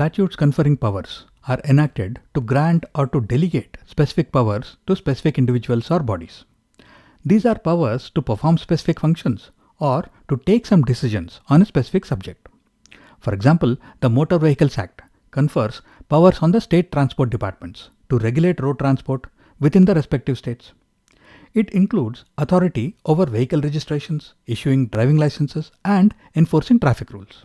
statutes conferring powers are enacted to grant or to delegate specific powers to specific individuals or bodies. These are powers to perform specific functions or to take some decisions on a specific subject. For example, the Motor Vehicles Act confers powers on the state transport departments to regulate road transport within the respective states. It includes authority over vehicle registrations, issuing driving licenses, and enforcing traffic rules.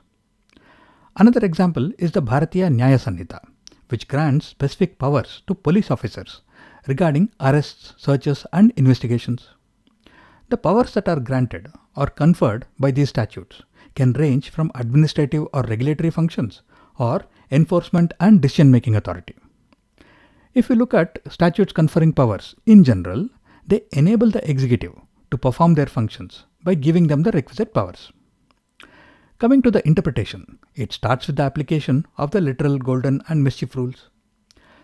Another example is the Bharatiya Nyaya Sanhita, which grants specific powers to police officers regarding arrests, searches, and investigations. The powers that are granted or conferred by these statutes can range from administrative or regulatory functions or enforcement and decision-making authority. If we look at statutes conferring powers in general, they enable the executive to perform their functions by giving them the requisite powers. Coming to the interpretation, it starts with the application of the literal, golden, and mischief rules.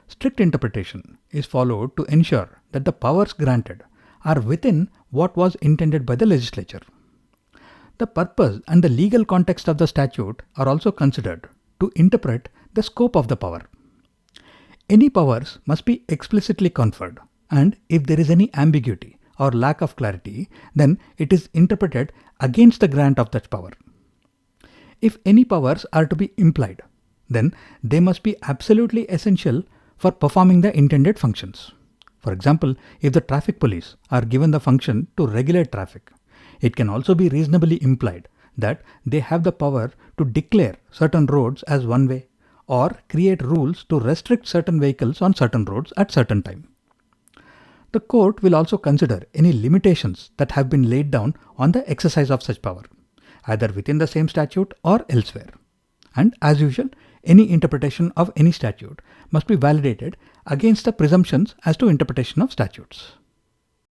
Strict interpretation is followed to ensure that the powers granted are within what was intended by the legislature. The purpose and the legal context of the statute are also considered to interpret the scope of the power. Any powers must be explicitly conferred, and if there is any ambiguity or lack of clarity, then it is interpreted against the grant of that power. If any powers are to be implied, then they must be absolutely essential for performing the intended functions. For example, if the traffic police are given the function to regulate traffic, it can also be reasonably implied that they have the power to declare certain roads as one way or create rules to restrict certain vehicles on certain roads at certain time. The court will also consider any limitations that have been laid down on the exercise of such power, either within the same statute or elsewhere. And as usual, any interpretation of any statute must be validated against the presumptions as to interpretation of statutes.